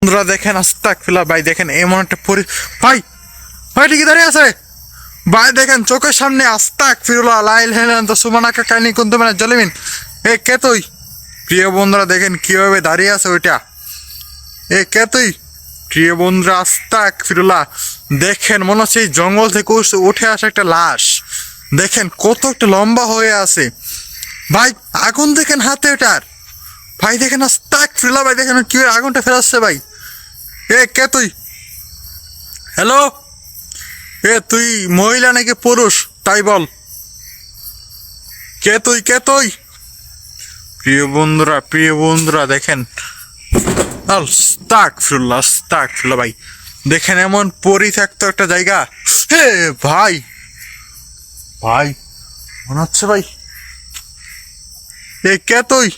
বন্ধুরা দেখেন আস্তাগফিরুল্লাহ ভাই দেখেন এমন একটা ভাই ভাই ঠিকই দাঁড়িয়ে আছে ভাই দেখেন চোখের সামনে আস্তাগফিরুল্লাহ লা ইলাহা ইল্লাল্লাহ সুবহানাকা কাইনি কুনতু মিনাজ জালিমিন। কে তুই? প্রিয় বন্ধুরা দেখেন কিভাবে দাঁড়িয়ে আছে ওইটা। কে তুই? প্রিয় বন্ধুরা আস্তাগফিরুল্লাহ দেখেন মনে হচ্ছে এই জঙ্গল থেকে উঠে আসা একটা লাশ। দেখেন কত একটা লম্বা হয়ে আছে ভাই, আগুন দেখেন হাতে ওটার। ভাই দেখেন আস্তাগফিরুল্লাহ ভাই দেখেন কিভাবে আগুনটা ফেরাচ্ছে ভাই। কে তুই? হ্যালো, তুই মহিলা নাকি পুরুষ তাই বল। কে তুই? প্রিয় বন্ধুরা দেখেন আস্তাগফিরুল্লাহ ভাই দেখেন এমন পরিত্যক্ত একটা জায়গা। ভাই মনে হচ্ছে ভাই। কে তুই?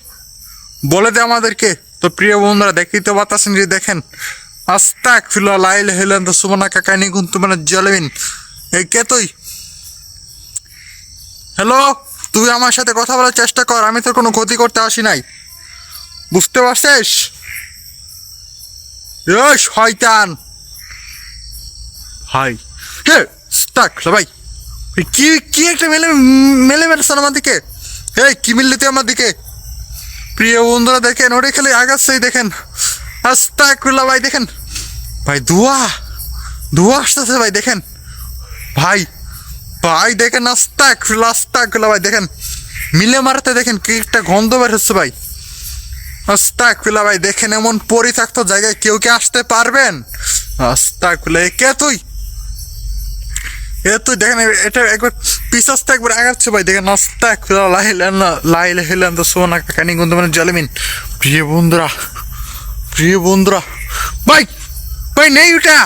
বলে দে আমাদেরকে। তো প্রিয় বন্ধুরা দেখতেই তো পাচ্ছেন যে দেখেন আস্তাগফিরুল্লাহ লা ইলাহা ইল্লাল্লাহ সুবহানাকা কাইনি কুনতু মিনাজ জালিমিন। কে তুই? হ্যালো, তুই আমার সাথে কথা বলার চেষ্টা কর, আমি তোর কোনো ক্ষতি করতে আসি নাই, বুঝতে পারছিস? শয়তান ভাই। আস্তাগফিরুল্লাহ ভাই কি একটা মেলে মেরেছেন আমার দিকে। কি মিললি তুই আমার দিকে? প্রিয় বন্ধুরা দেখেন ওরে খেলে আগাচ্ছেই দেখেন আস্তাগফিরুল্লাহ ভাই দেখেন ভাই ধোঁয়া আসতেছে ভাই দেখেন ভাই দেখেন আস্তাগফিরুল্লাহ ভাই দেখেন মিলে মারতে দেখেন কি একটা গন্ধ বের হচ্ছে ভাই। আস্তাগফিরুল্লাহ ভাই দেখেন এমন পরিত্যক্ত জায়গায় কেউ কি আসতে পারবেন? আস্তাগফিরুল্লাহ। কে তুই? তুই দেখেন এটা একবার পিছাসতে একবার আগাচ্ছে ভাই দেখেন আস্তাগফিরুল্লাহ লা ইলাহা ইল্লাল্লাহ সুবহানাকা কাইনি কুনতু মিনাজ জালিমিন। প্রিয় বন্ধুরা ভাই নেই ওটা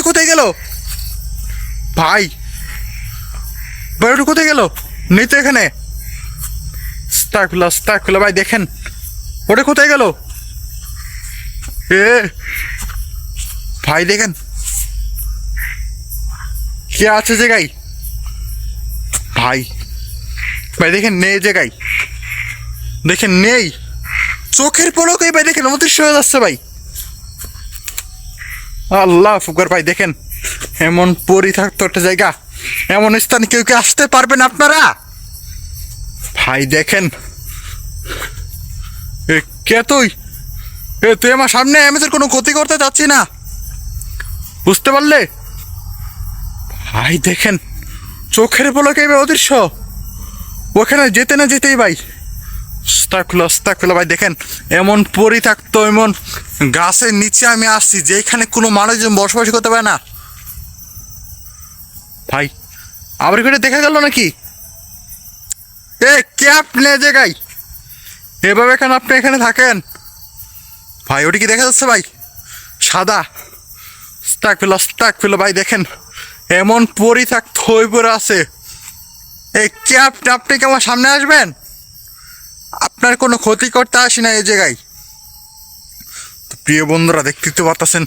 কোথায় গেল? ভাই ওটা কোথায় গেল? নেই তো এখানে। আস্তাগফিরুল্লাহ ভাই দেখেন ওটা কোথায় গেল? ভাই দেখেন কে আছে জায়গায়? ভাই দেখেন নেই জায়গায়, দেখেন নেই, চোখের পলকে ভাই দেখেন অদৃশ্য হয়ে যাচ্ছে ভাই। আল্লাহ ফুকর ভাই দেখেন এমন পরিত্যক্ত একটা জায়গা, এমন স্থানে কেউ কি আসতে পারবেন আপনারা? ভাই দেখেন কে তুই? তুই আমার সামনে, আমি তোর কোনো ক্ষতি করতে চাচ্ছি না, বুঝতে পারলে? ভাই দেখেন চোখের পলকে অদৃশ্য, ওখানে যেতে না যেতেই ভাই আস্তাগফিরুল্লাহ ভাই দেখেন এমন পরিত্যক্ত এমন গাছের নিচে আমি আসছি যেখানে কোনো মানুষজন বসবাস করতে পারে না। ভাই আবার এখানে দেখা গেল নাকি? কে আপনি জায়গায় এভাবে কেন আপনি এখানে থাকেন? ভাই ওটি কি দেখা যাচ্ছে ভাই সাদা? আস্তাগফিরুল্লাহ ভাই দেখেন এমন পরিত্যক্ত হয়ে পড়ে আছে। কে আপনি কি আমার সামনে আসবেন? আপনার কোনো ক্ষতি করতে আসি না এই জায়গায়। তো প্রিয় বন্ধুরা দেখতে তো পাচ্ছেন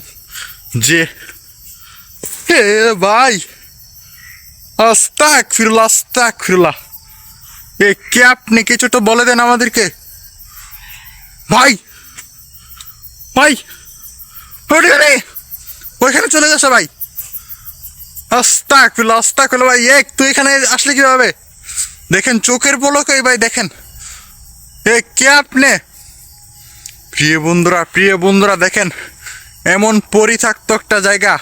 যে ভাই আস্তাগফিরুল্লাহ কে আপনি? কিছু তো বলে দেন আমাদেরকে। ভাই ওইখানে চলে গেছে ভাই। আস্তাগফিরুল্লাহ ভাই তুই এখানে আসলে কিভাবে? দেখেন চোখের পলকে ভাই দেখেন কে আপনি? প্রিয় বন্ধুরা দেখেন এমন পরিত্যক্ত একটা জায়গা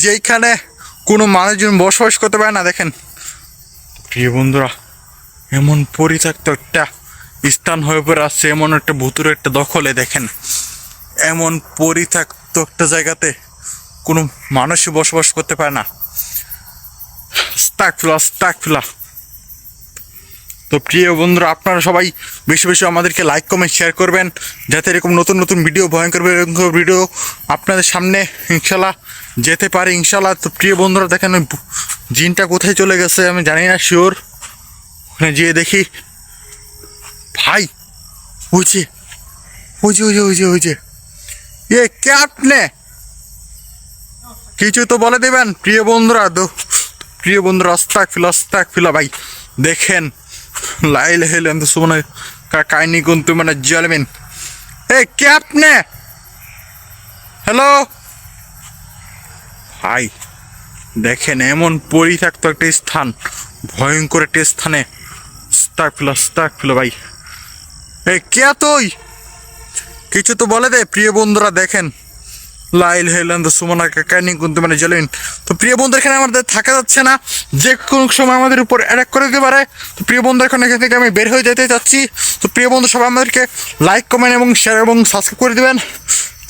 যেখানে কোনো মানুষজন বসবাস করতে পারে না। দেখেন প্রিয় বন্ধুরা এমন পরিত্যক্ত একটা স্থান হয়ে পড়ে আসছে, এমন একটা ভুতুরে একটা দখলে। দেখেন এমন পরিত্যক্ত একটা জায়গাতে কোনো মানুষই বসবাস করতে পারে না। আস্তাগফিরুল্লাহ। তো প্রিয় বন্ধুরা আপনারা সবাই বেশি আমাদেরকে লাইক কমেন্ট শেয়ার করবেন যাতে এরকম নতুন ভিডিও ভয়ঙ্কর ভিডিও আপনাদের সামনে ইনশাল্লাহ যেতে পারে ইনশাল্লাহ। তো প্রিয় বন্ধুরা দেখেন জিনটা কোথায় চলে গেছে আমি জানি না শিওর, ওখানে যেয়ে দেখি। ভাই ওই যে কে আপনি? কিছু তো বলে দেবেন প্রিয় বন্ধুরা। আস্তাগফিরুল্লাহ ভাই দেখেন লা ইলাহা ইল্লাল্লাহ সুবহানাকা কাইনি কুনতু মিনাজ জালিমিন। কে আপনি? হ্যালো ভাই দেখেন এমন পরিত্যক্ত একটা স্থান, ভয়ঙ্কর একটা স্থানে। স্তাগফিরুল্লাহ ভাই। এই কে তুই? কিছু তো বলে দে প্রিয় বন্ধুরা। দেখেন লাইল হেলেন তো সুমনা কাকানি কিন্তু মানে জ্বলেন। তো প্রিয় বন্ধু এখানে আমাদের থাকা যাচ্ছে না, যে কোনো সময় আমাদের উপর অ্যাটাক করে দিতে পারে। তো প্রিয় বন্ধু এখন এখান থেকে আমি বের হয়ে যেতে চাচ্ছি। তো প্রিয় বন্ধু সবাই আমাদেরকে লাইক কমেন্ট এবং শেয়ার এবং সাবস্ক্রাইব করে দেবেন।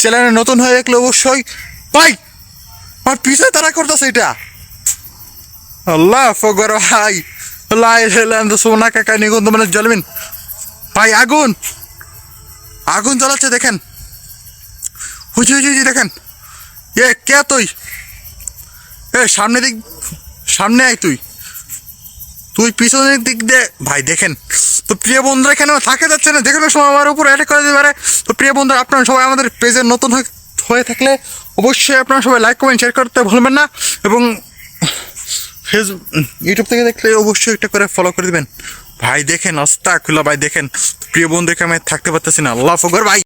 চ্যানেলে নতুন হয়ে দেখলে অবশ্যই। ভাই আমার পিছনে তারা করতেছে এটা। আল্লাহ ফগর ভাই লাইল হেলেন তো সুমনা কাকানি কিন্তু মানে জ্বলবেন। ভাই আগুন আগুন জ্বালাচ্ছে দেখেন। হুজি দেখেন। এ কে তুই? এ সামনে আয় তুই। তুই পিছনের দিক দে ভাই। দেখেন তো প্রিয় বন্ধুরা এখানে থাকে যাচ্ছে না, যে কোনো সময় আমার উপর অ্যাটাক করে দিতে পারে। তো প্রিয় বন্ধুরা আপনারা সবাই আমাদের পেজে নতুন হয়ে থাকলে অবশ্যই আপনারা সবাই লাইক কমেন্ট শেয়ার করতে ভুলবেন না, এবং ইউটিউব থেকে দেখলে অবশ্যই একটা করে ফলো করে দেবেন। ভাই দেখেন আস্তাগফিরুল্লাহ ভাই। দেখেন প্রিয় বন্ধুকে আমি থাকতে পারতেছি না। আল্লাহ আকবার ভাই।